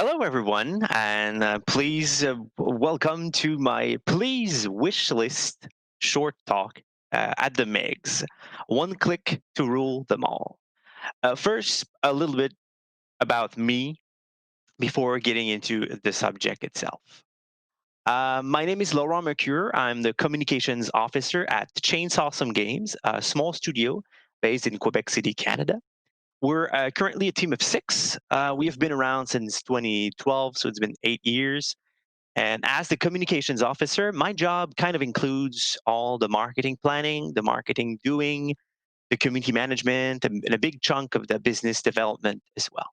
Hello, everyone, and please welcome to my Please Wish List short talk at the MEGS. One click to rule them all. First, a little bit about me before getting into the subject itself. My name is Laurent Mercure. I'm the communications officer at Chainsaw Some Games, a small studio based in Quebec City, Canada. We're currently a team of six. We have been around since 2012, so it's been 8 years. And as the communications officer, my job kind of includes all the marketing planning, the marketing doing, the community management, and a big chunk of the business development as well.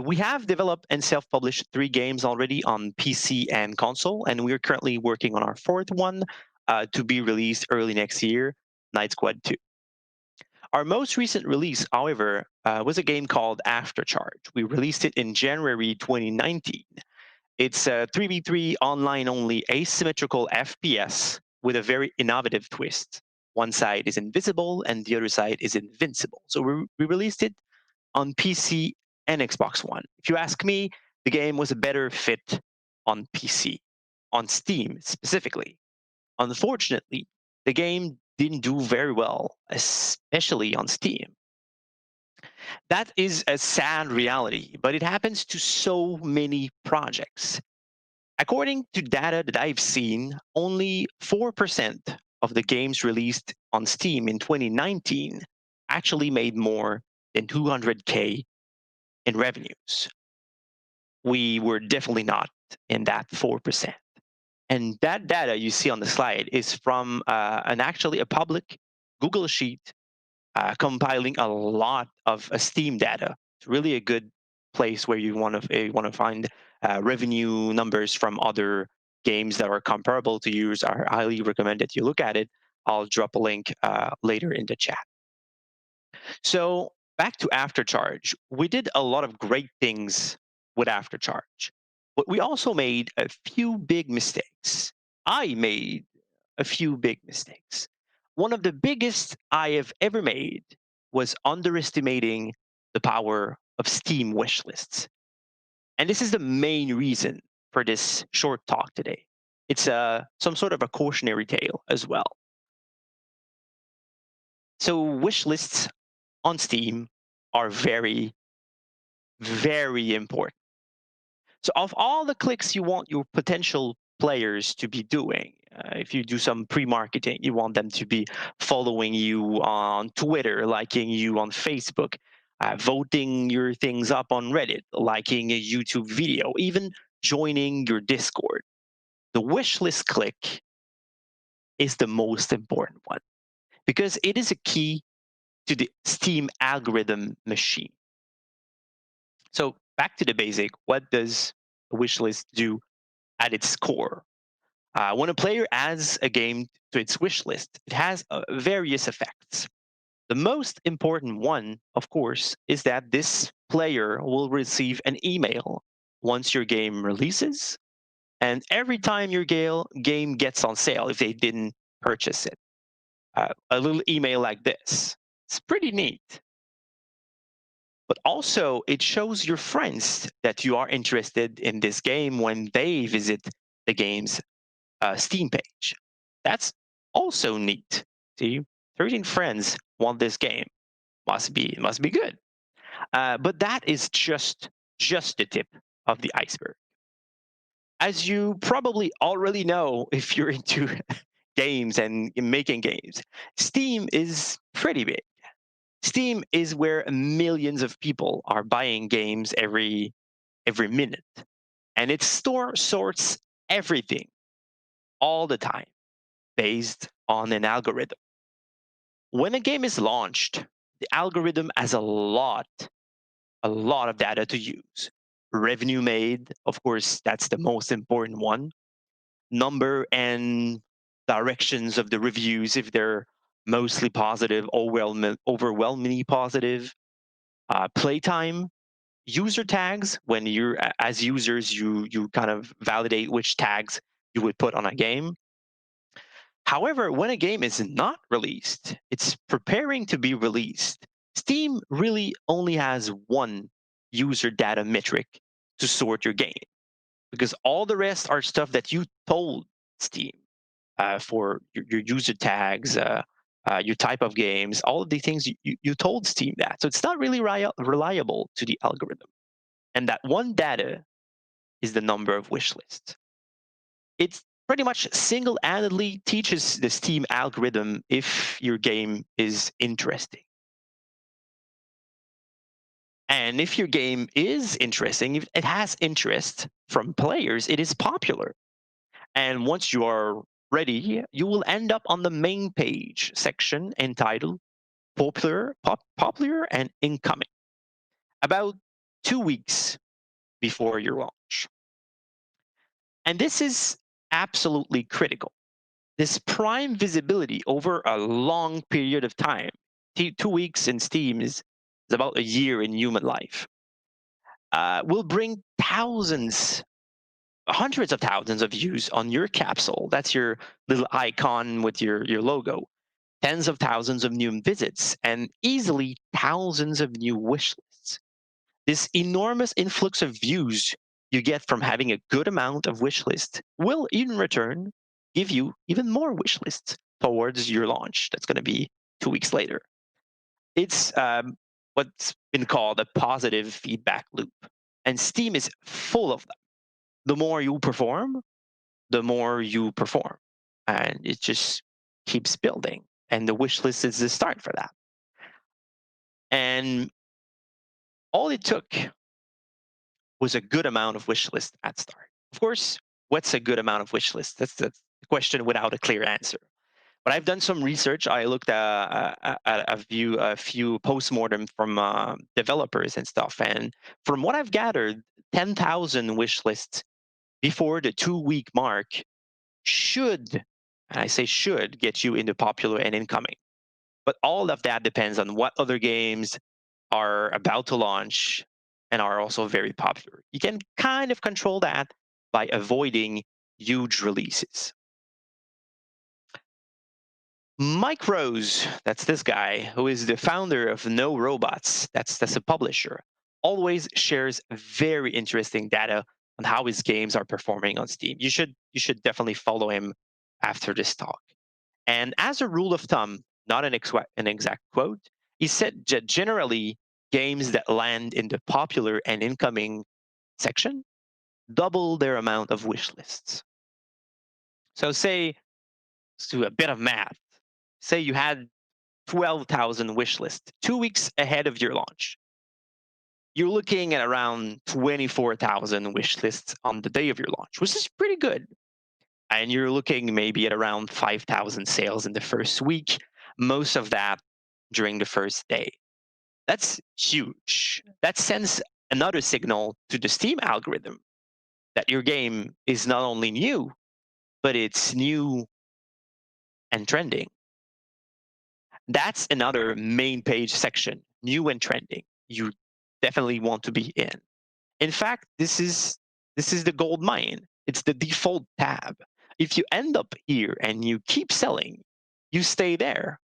We have developed and self published 3 games already on PC and console, and we are currently working on our fourth one to be released early next year, Night Squad 2. Our most recent release, however, was a game called Aftercharge. We released it in January 2019. It's a 3v3 online only asymmetrical FPS with a very innovative twist. One side is invisible and the other side is invincible. So we released it on PC and Xbox One. If you ask me, the game was a better fit on PC, on Steam specifically. Unfortunately, the game didn't do very well, especially on Steam. That is a sad reality, but it happens to so many projects. According to data that I've seen, only 4% of the games released on Steam in 2019 actually made more than 200K in revenues. We were definitely not in that 4%. And that data you see on the slide is from actually a public Google Sheet compiling a lot of Steam data. It's really a good place where you want to find revenue numbers from other games that are comparable to yours. I highly recommend that you look at it. I'll drop a link later in the chat. So back to Aftercharge, we did a lot of great things with Aftercharge, but we also made a few big mistakes. I made a few big mistakes. One of the biggest I have ever made was underestimating the power of Steam wish lists. And this is the main reason for this short talk today. It's some sort of a cautionary tale as well. So wish lists on Steam are very, very important. So of all the clicks you want your potential players to be doing, if you do some pre-marketing, you want them to be following you on Twitter, liking you on Facebook, voting your things up on Reddit, liking a YouTube video, even joining your Discord. The wish list click is the most important one because it is a key to the Steam algorithm machine. So back to the basic, what does a wish list do at its core? When a player adds a game to its wish list, it has various effects. The most important one, of course, is that this player will receive an email once your game releases, and every time your game gets on sale, if they didn't purchase it, a little email like this. It's pretty neat. But also, it shows your friends that you are interested in this game when they visit the game's Steam page. That's also neat. See, 13 friends want this game. Must be good. But that is just the tip of the iceberg. As you probably already know, if you're into games and making games, Steam is pretty big. Steam is where millions of people are buying games every minute, and its store sorts everything all the time based on an algorithm. When a game is launched, the algorithm has a lot of data to use. Revenue made, of course, that's the most important one. Number and directions of the reviews, if they're mostly positive, overwhelmingly positive. Playtime, user tags, when you're as users, you kind of validate which tags you would put on a game. However, when a game is not released, it's preparing to be released. Steam really only has one user data metric to sort your game, because all the rest are stuff that you told Steam for your user tags, your type of games, all of the things you told Steam that. So it's not really reliable to the algorithm. And that one data is the number of wish lists. It's pretty much single-handedly teaches the Steam algorithm if your game is interesting. And if your game is interesting, if it has interest from players, it is popular. And once you are ready, you will end up on the main page section entitled Popular and Incoming, about 2 weeks before your launch. And this is absolutely critical. This prime visibility over a long period of time, 2 weeks in Steam is about a year in human life, will bring hundreds of thousands of views on your capsule. That's your little icon with your logo. Tens of thousands of new visits and easily thousands of new wish lists. This enormous influx of views you get from having a good amount of wish lists will, in return, give you even more wish lists towards your launch. That's going to be 2 weeks later. It's what's been called a positive feedback loop, and Steam is full of them. The more you perform, the more you perform, and it just keeps building. And the wish list is the start for that. And all it took was a good amount of wish list at start. Of course, what's a good amount of wish list? That's the question without a clear answer. But I've done some research. I looked at a few postmortem from developers and stuff, and from what I've gathered, 10,000 wish lists before the 2 week mark should, and I say should, get you into popular and incoming. But all of that depends on what other games are about to launch and are also very popular. You can kind of control that by avoiding huge releases. Mike Rose, that's this guy, who is the founder of No Robots, that's a publisher, always shares very interesting data on how his games are performing on Steam. You should definitely follow him after this talk. And as a rule of thumb, not an exact quote, he said that generally games that land in the popular and incoming section double their amount of wish lists. So say, let's do a bit of math. Say you had 12,000 wish lists 2 weeks ahead of your launch. You're looking at around 24,000 wish lists on the day of your launch, which is pretty good. And you're looking maybe at around 5,000 sales in the first week, most of that during the first day. That's huge. That sends another signal to the Steam algorithm that your game is not only new, but it's new and trending. That's another main page section, new and trending. You definitely want to be in. In fact, this is the gold mine. It's the default tab. If you end up here and you keep selling, you stay there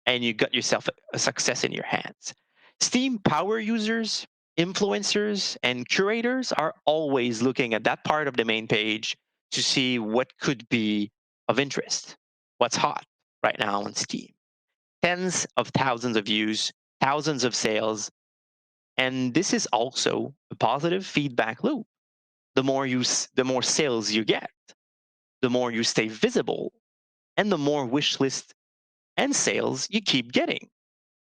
and you got yourself a success in your hands. Steam power users, influencers, and curators are always looking at that part of the main page to see what could be of interest, what's hot right now on Steam. Tens of thousands of views, thousands of sales, and this is also a positive feedback loop. The more sales you get, the more you stay visible, and the more wish list and sales you keep getting.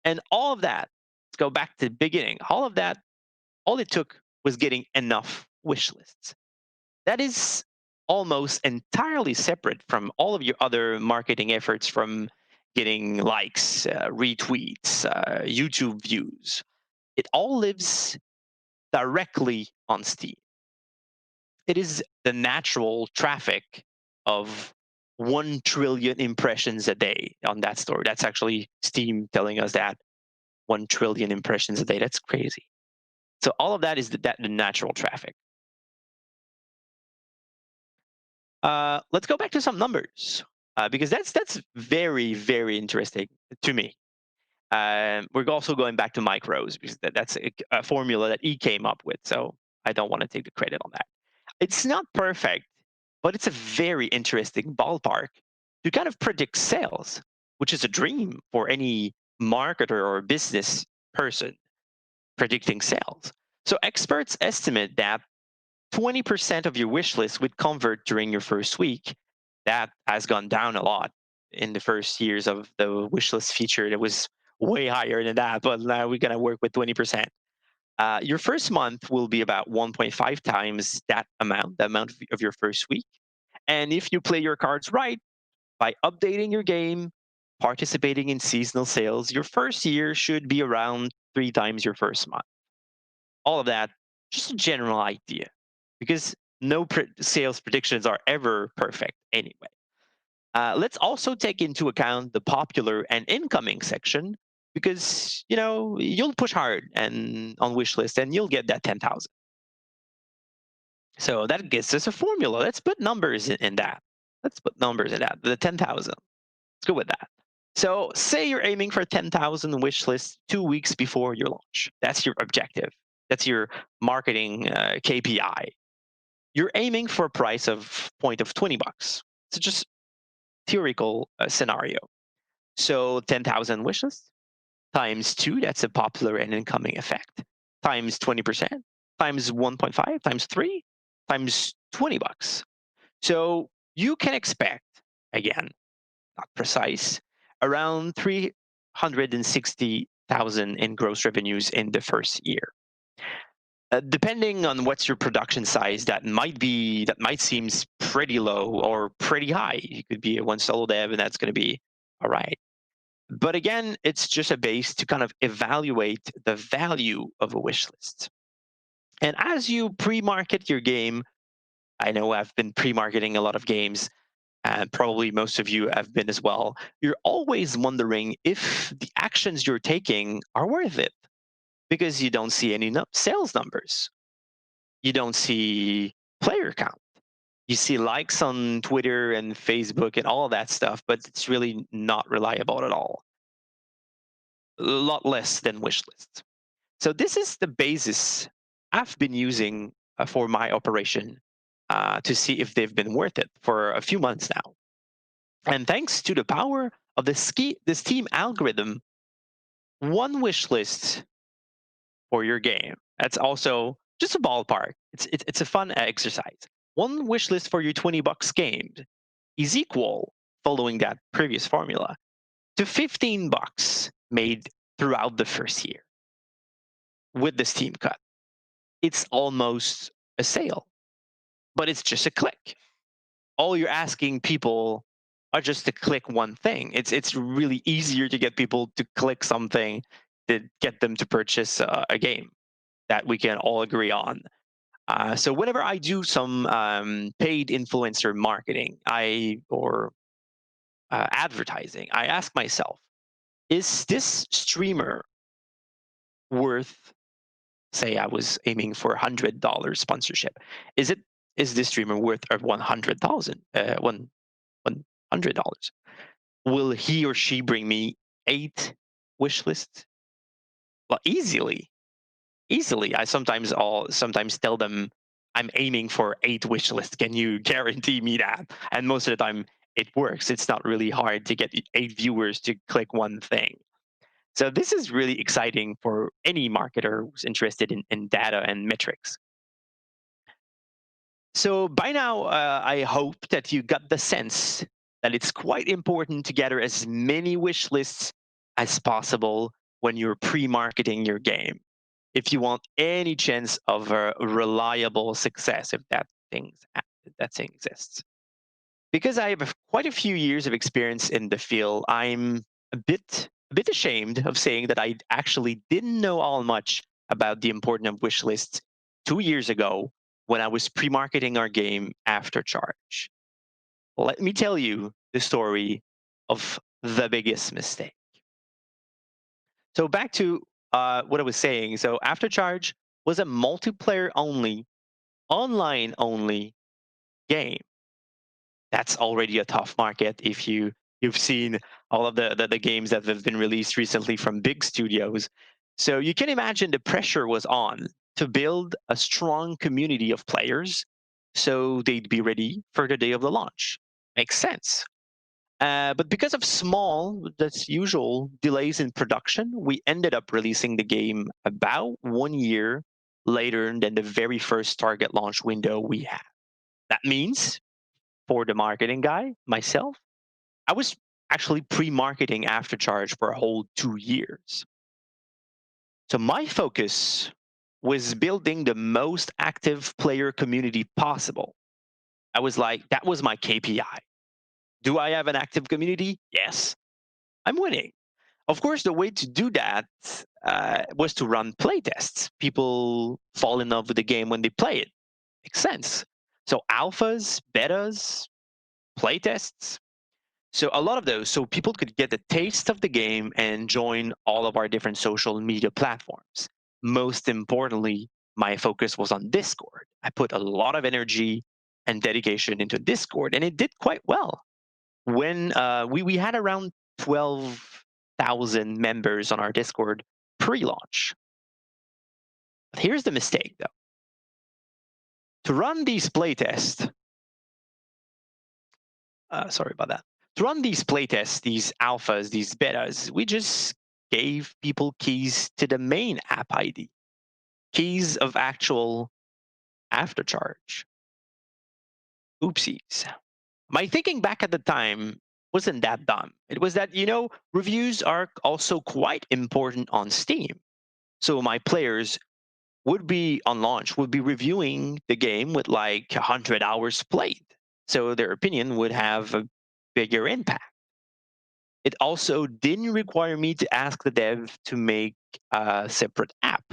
And all of that, let's go back to the beginning. All of that, all it took was getting enough wish lists. That is almost entirely separate from all of your other marketing efforts, from getting likes, retweets, YouTube views. It all lives directly on Steam. It is the natural traffic of 1 trillion impressions a day on that store. That's actually Steam telling us that 1 trillion impressions a day. That's crazy. So all of that is the natural traffic. Let's go back to some numbers because that's very, very interesting to me. We're also going back to micros because that's a formula that he came up with. So I don't want to take the credit on that. It's not perfect, but it's a very interesting ballpark to kind of predict sales, which is a dream for any marketer or business person predicting sales. So experts estimate that 20% of your wish list would convert during your first week. That has gone down a lot in the first years of the wish list feature. It was way higher than that, but now we're going to work with 20%. Your first month will be about 1.5 times that amount, the amount of your first week. And if you play your cards right by updating your game, participating in seasonal sales, your first year should be around 3 times your first month. All of that, just a general idea, because no sales predictions are ever perfect anyway. Let's also take into account the popular and incoming section, because you'll push hard and on wish list and you'll get that 10,000. So that gives us a formula. Let's put numbers in that. Let's put numbers in that. The 10,000. Let's go with that. So say you're aiming for 10,000 wish lists 2 weeks before your launch. That's your objective. That's your marketing KPI. You're aiming for a price of point of $20. So just theoretical scenario. So 10,000 wish lists times 2, that's a popular and incoming effect, times 20%, times 1.5, times 3, times $20. So you can expect, again, not precise, around 360,000 in gross revenues in the first year. Depending on what's your production size, that might seem pretty low or pretty high. You could be a one solo dev, and that's going to be all right. But again, it's just a base to kind of evaluate the value of a wish list. And as you pre-market your game, I know I've been pre-marketing a lot of games, and probably most of you have been as well. You're always wondering if the actions you're taking are worth it, because you don't see any sales numbers. You don't see player count. You see likes on Twitter and Facebook and all of that stuff, but it's really not reliable at all. A lot less than wish lists. So this is the basis I've been using for my operation to see if they've been worth it for a few months now. And thanks to the power of this team algorithm, one wish list for your game. That's also just a ballpark. It's a fun exercise. One wish list for your $20 game is equal, following that previous formula, to $15 made throughout the first year with the Steam cut. It's almost a sale, but it's just a click. All you're asking people are just to click one thing. It's really easier to get people to click something to get them to purchase a game that we can all agree on. So whenever I do some paid influencer marketing, or advertising, I ask myself, is this streamer worth? Say I was aiming for $100 sponsorship. Is this streamer worth $100? Will he or she bring me 8 wish lists? Well, easily. I sometimes tell them I'm aiming for 8 wish lists. Can you guarantee me that? And most of the time it works. It's not really hard to get 8 viewers to click one thing. So this is really exciting for any marketer who's interested in data and metrics. So by now, I hope that you got the sense that it's quite important to gather as many wish lists as possible when you're pre-marketing your game, if you want any chance of a reliable success, if that thing exists. Because I have quite a few years of experience in the field, I'm a bit ashamed of saying that I actually didn't know all much about the importance of wish lists 2 years ago when I was pre-marketing our game After Charge. Let me tell you the story of the biggest mistake. So back to what I was saying. So After Charge was a multiplayer only, online only game. That's already a tough market. If you've seen all of the games that have been released recently from big studios. So you can imagine the pressure was on to build a strong community of players so they'd be ready for the day of the launch. Makes sense. But because of small, that's usual, delays in production, we ended up releasing the game about 1 year later than the very first target launch window we had. That means, for the marketing guy, myself, I was actually pre-marketing Aftercharge for a whole 2 years. So my focus was building the most active player community possible. I was like, that was my KPI. Do I have an active community? Yes. I'm winning. Of course, the way to do that was to run playtests. People fall in love with the game when they play it. Makes sense. So alphas, betas, playtests. So a lot of those, so people could get a taste of the game and join all of our different social media platforms. Most importantly, my focus was on Discord. I put a lot of energy and dedication into Discord, and it did quite well. When we had around 12,000 members on our Discord pre-launch. But here's the mistake, though. To run these playtests, sorry about that. To run these playtests, these alphas, these betas, we just gave people keys to the main app ID, keys of actual Aftercharge. Oopsies. My thinking back at the time wasn't that dumb. It was that, reviews are also quite important on Steam. So my players would be on launch, would be reviewing the game with like 100 hours played. So their opinion would have a bigger impact. It also didn't require me to ask the dev to make a separate app.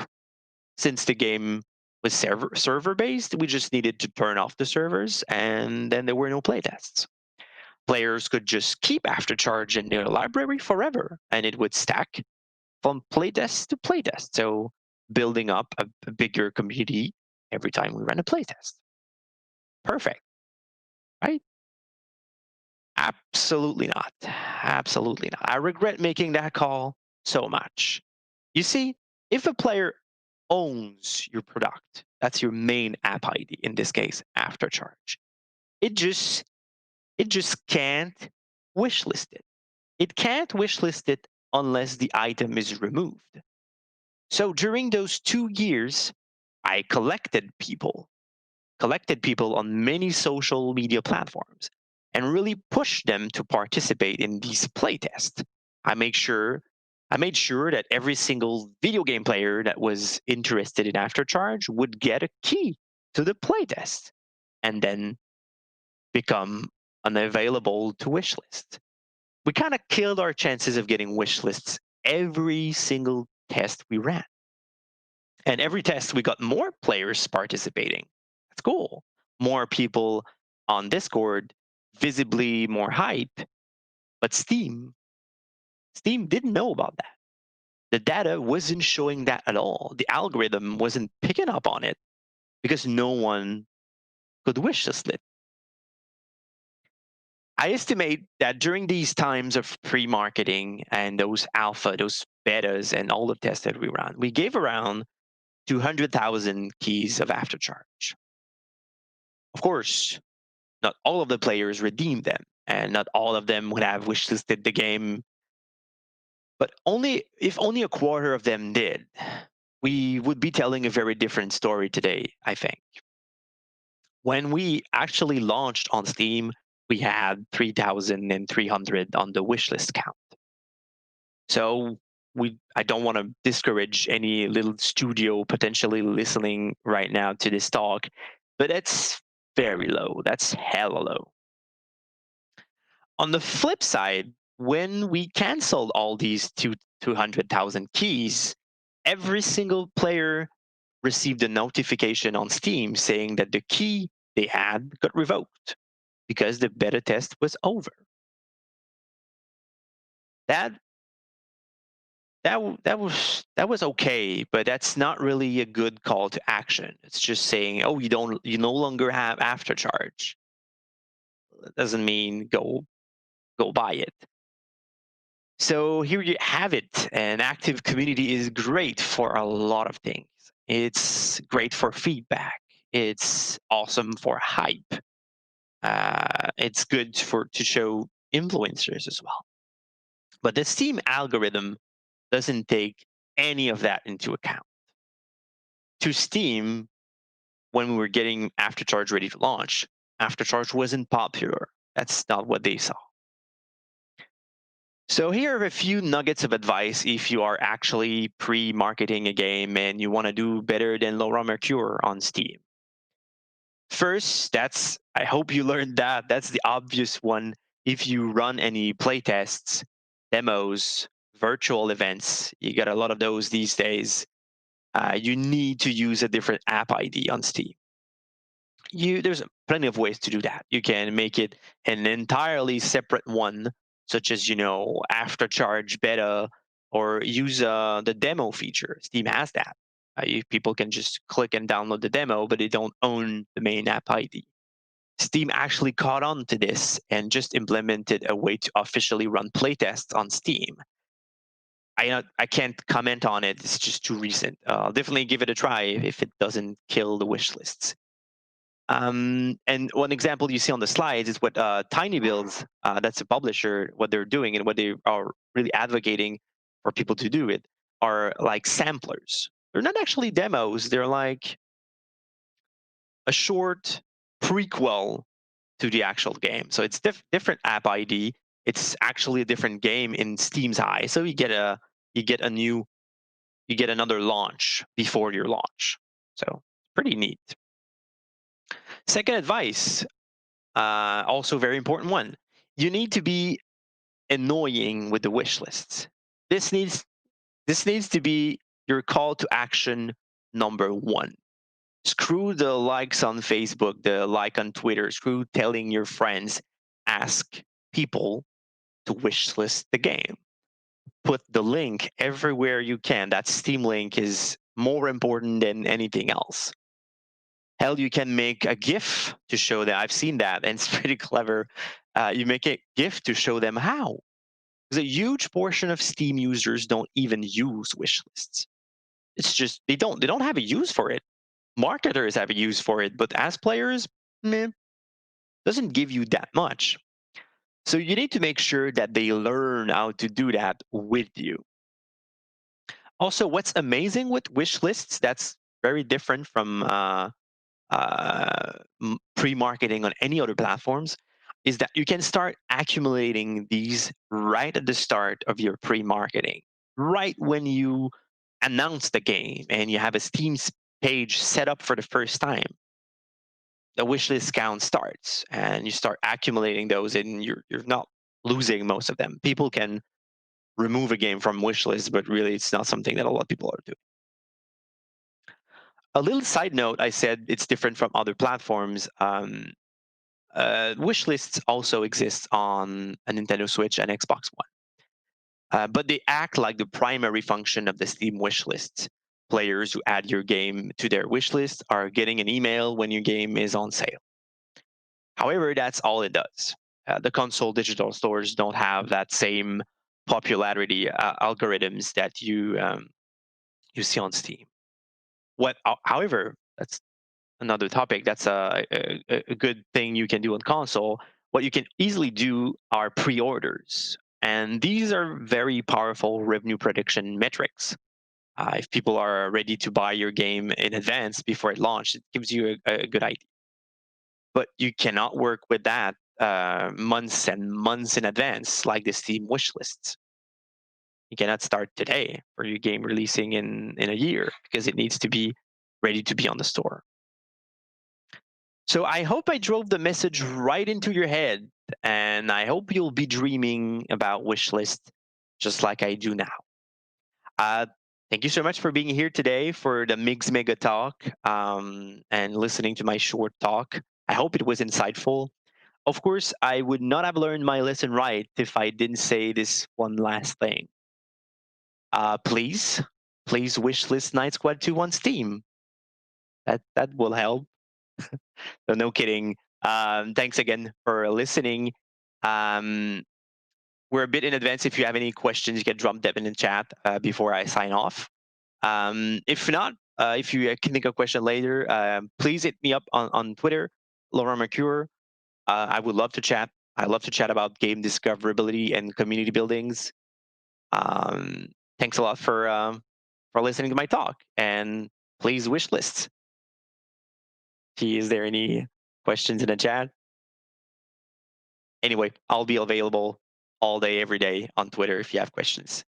Since the game was server based, we just needed to turn off the servers and then there were no playtests. Players could just keep Aftercharge in their library forever and it would stack from playtest to playtest. So building up a bigger community every time we run a playtest. Perfect, right? Absolutely not. Absolutely not. I regret making that call so much. You see, if a player owns your product, that's your main app ID, in this case, Aftercharge, it just it just can't wishlist it. It can't wishlist it unless the item is removed. So during those 2 years, I collected people on many social media platforms and really pushed them to participate in these playtests. I make sure I made sure that every single video game player that was interested in Aftercharge would get a key to the playtest and then become unavailable to wishlist. We kind of killed our chances of getting wishlists every single test we ran. And every test, we got more players participating. That's cool. More people on Discord, visibly more hype. But Steam didn't know about that. The data wasn't showing that at all. The algorithm wasn't picking up on it because no one could wish list it. I estimate that during these times of pre-marketing and those alpha, those betas, and all the tests that we ran, we gave around 200,000 keys of Aftercharge. Of course, not all of the players redeemed them, and not all of them would have wishlisted the game. But if only a quarter of them did, we would be telling a very different story today, I think. When we actually launched on Steam, we had 3,300 on the wishlist count. So I don't want to discourage any little studio potentially listening right now to this talk, but that's very low. That's hella low. On the flip side, when we canceled all these 200,000 keys, every single player received a notification on Steam saying that the key they had got revoked because the beta test was over. That that was okay, but that's not really a good call to action. It's just saying, oh, you no longer have Aftercharge. That doesn't mean go buy it. So here you have it. An active community is great for a lot of things. It's great for feedback. It's awesome for hype. It's good for to show influencers as well. But the Steam algorithm doesn't take any of that into account. To Steam, when we were getting Aftercharge ready to launch, Aftercharge wasn't popular. That's not what they saw. So here are a few nuggets of advice if you are actually pre-marketing a game and you want to do better than Laurent Mercure on Steam. First, I hope you learned that. That's the obvious one. If you run any playtests, demos, virtual events, you got a lot of those these days. You need to use a different app ID on Steam. There's plenty of ways to do that. You can make it an entirely separate one, such as after charge beta, or use the demo feature. Steam has that. People can just click and download the demo, but they don't own the main app ID. Steam actually caught on to this and just implemented a way to officially run playtests on Steam. I can't comment on it. It's just too recent. Definitely give it a try if it doesn't kill the wish lists. And one example you see on the slides is what Tiny Builds, that's a publisher, what they're doing and what they are really advocating for people to do it are like samplers. They're not actually demos. They're like a short prequel to the actual game. So it's different app ID. It's actually a different game in Steam's eye. So you get another launch before your launch. So pretty neat. Second advice, also very important one. You need to be annoying with the wish lists. This needs this needs to be your call to action number one. Screw the likes on Facebook, the like on Twitter, screw telling your friends. Ask people to wish list the game. Put the link everywhere you can. That Steam link is more important than anything else. Hell, you can make a GIF to show that. I've seen that, and it's pretty clever. You make a GIF to show them how. Because a huge portion of Steam users don't even use wish lists. It's just they don't have a use for it. Marketers have a use for it, but as players, meh, doesn't give you that much. So you need to make sure that they learn how to do that with you. Also, what's amazing with wish lists that's very different from pre-marketing on any other platforms is that you can start accumulating these right at the start of your pre-marketing, right when you announce the game and you have a Steam page set up for the first time. The wishlist count starts, and you start accumulating those, and you're not losing most of them. People can remove a game from wishlist, but really, it's not something that a lot of people are doing. A little side note: I said it's different from other platforms. Wish lists also exist on a Nintendo Switch and Xbox One, but they act like the primary function of the Steam wish lists. Players who add your game to their wish list are getting an email when your game is on sale. However, that's all it does. The console digital stores don't have that same popularity algorithms that you see on Steam. However, that's another topic. That's a good thing you can do on console. What you can easily do are pre-orders, and these are very powerful revenue prediction metrics. If people are ready to buy your game in advance before it launched, it gives you a good idea. But you cannot work with that months and months in advance like the Steam wish lists. You cannot start today for your game releasing in a year because it needs to be ready to be on the store. So I hope I drove the message right into your head, and I hope you'll be dreaming about wishlist just like I do now. Uh, Thank you so much for being here today for the Migs Mega Talk and listening to my short talk. I hope it was insightful. Of course, I would not have learned my lesson right if I didn't say this one last thing. Please, please wishlist Night Squad 2 on Steam. That will help. So no kidding. Thanks again for listening. Um, we're a bit in advance. If you have any questions, you can drop them in the chat before I sign off. If not, if you can think of a question later, please hit me up on Twitter, Laurent Mercure. I would love to chat. I love to chat about game discoverability and community buildings. Thanks a lot for listening to my talk, and please wish lists. Is there any questions in the chat? Anyway, I'll be available all day, every day on Twitter if you have questions.